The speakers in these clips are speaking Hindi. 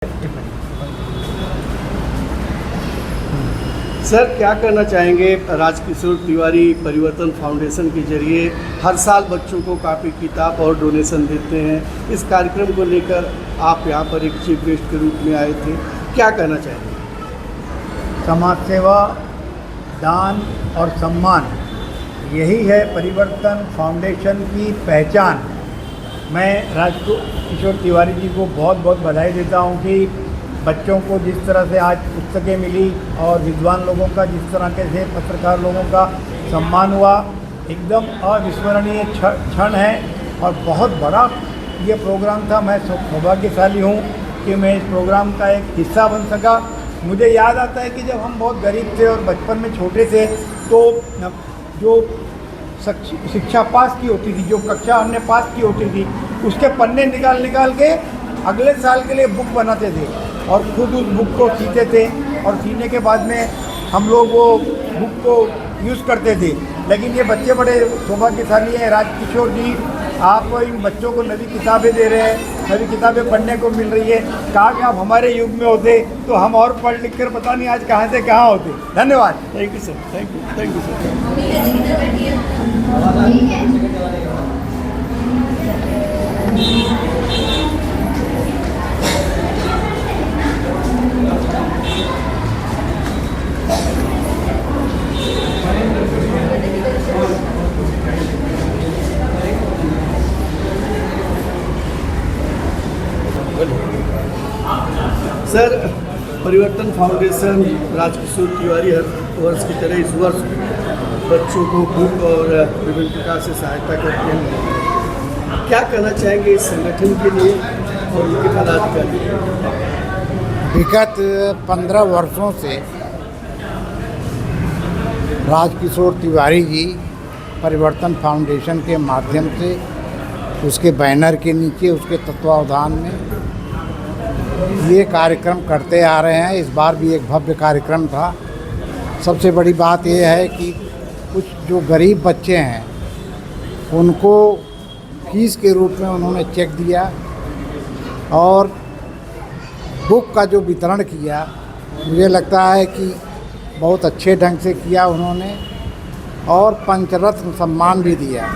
सर, क्या कहना चाहेंगे राजकिशोर तिवारी परिवर्तन फाउंडेशन के जरिए हर साल बच्चों को कापी किताब और डोनेशन देते हैं। इस कार्यक्रम को लेकर आप यहाँ पर एक चीफ गेस्ट के रूप में आए थे, क्या कहना चाहेंगे? समाज सेवा, दान और सम्मान, यही है परिवर्तन फाउंडेशन की पहचान। मैं राजकिशोर तिवारी जी को बहुत बहुत बधाई देता हूँ कि बच्चों को जिस तरह से आज पुस्तकें मिली और विद्वान लोगों का जिस तरह से पत्रकार लोगों का सम्मान हुआ, एकदम अविस्मरणीय क्षण है और बहुत बड़ा ये प्रोग्राम था। मैं सौभाग्यशाली हूँ कि मैं इस प्रोग्राम का एक हिस्सा बन सका। मुझे याद आता है कि जब हम बहुत गरीब थे और बचपन में छोटे थे तो जो शिक्षा पास की होती थी, जो कक्षा हमने पास की होती थी, उसके पन्ने निकाल के अगले साल के लिए बुक बनाते थे और खुद उस बुक को सीते थे और सीने के बाद में हम लोग वो बुक को यूज़ करते थे। लेकिन ये बच्चे बड़े सौभाग्यशाली हैं। राजकिशोर जी, आप इन बच्चों को नई किताबें दे रहे हैं, नई किताबें पढ़ने को मिल रही है। काश आप हमारे युग में होते तो हम और पढ़ लिख कर पता नहीं आज कहाँ से कहाँ होते। धन्यवाद। Thank you sir, thank you sir. Sir, परिवर्तन फाउंडेशन राजकिशोर तिवारी हर वर्ष की तरह इस वर्ष बच्चों को बुक और विभिन्न प्रकार से सहायता करते हैं। क्या कहना चाहेंगे इस संगठन के लिए और उनके पदाधिकारी? विगत 15 वर्षों से राजकिशोर तिवारी जी परिवर्तन फाउंडेशन के माध्यम से उसके बैनर के नीचे उसके तत्वावधान में ये कार्यक्रम करते आ रहे हैं। इस बार भी एक भव्य कार्यक्रम था। सबसे बड़ी बात यह है कि कुछ जो गरीब बच्चे हैं उनको फीस के रूप में उन्होंने चेक दिया और बुक का जो वितरण किया, मुझे लगता है कि बहुत अच्छे ढंग से किया उन्होंने और पंचरत्न सम्मान भी दिया,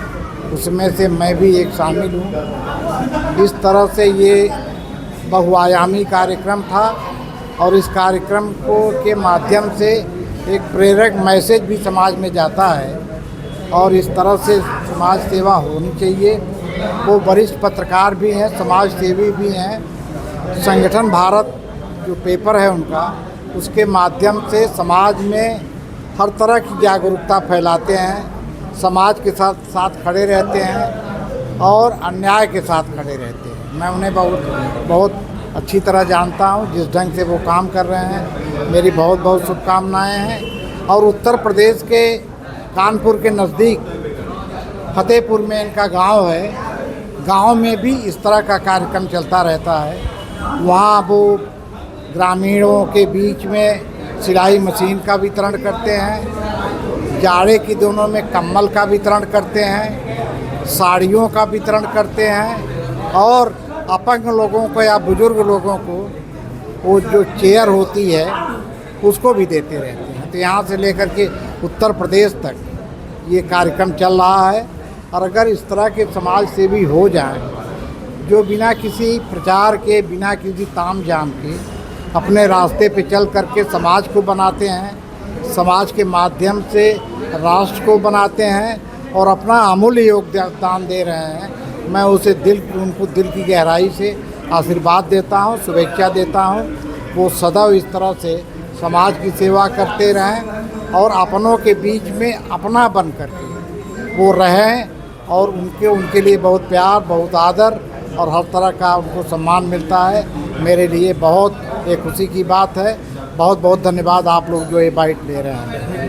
उसमें से मैं भी एक शामिल हूँ। इस तरह से ये बहुआयामी कार्यक्रम था और इस कार्यक्रम के माध्यम से एक प्रेरक मैसेज भी समाज में जाता है और इस तरह से समाज सेवा होनी चाहिए। वो वरिष्ठ पत्रकार भी हैं, समाज सेवी भी हैं। संगठन भारत जो पेपर है उनका, उसके माध्यम से समाज में हर तरह की जागरूकता फैलाते हैं, समाज के साथ खड़े रहते हैं और अन्याय के साथ खड़े रहते हैं। मैं उन्हें बहुत अच्छी तरह जानता हूँ। जिस ढंग से वो काम कर रहे हैं, मेरी बहुत बहुत शुभकामनाएँ हैं। और उत्तर प्रदेश के कानपुर के नज़दीक फतेहपुर में इनका गांव है। गांव में भी इस तरह का कार्यक्रम चलता रहता है। वहाँ वो ग्रामीणों के बीच में सिलाई मशीन का वितरण करते हैं, जाड़े की दिनों में कंबल का वितरण करते हैं, साड़ियों का वितरण करते हैं और अपंग लोगों को या बुजुर्ग लोगों को वो जो चेयर होती है उसको भी देते रहते हैं। तो यहाँ से लेकर के उत्तर प्रदेश तक ये कार्यक्रम चल रहा है। और अगर इस तरह के समाज सेवी हो जाएं जो बिना किसी प्रचार के, बिना किसी ताम झाम के अपने रास्ते पे चल करके समाज को बनाते हैं, समाज के माध्यम से राष्ट्र को बनाते हैं और अपना अमूल्य योगदान दे रहे हैं, मैं उनको दिल की गहराई से आशीर्वाद देता हूँ, शुभेच्छा देता हूँ। वो सदैव इस तरह से समाज की सेवा करते रहें और अपनों के बीच में अपना बन करके वो रहें और उनके लिए बहुत प्यार, बहुत आदर और हर तरह का उनको सम्मान मिलता है। मेरे लिए बहुत एक खुशी की बात है। बहुत बहुत धन्यवाद आप लोग जो ये बाइट ले रहे हैं।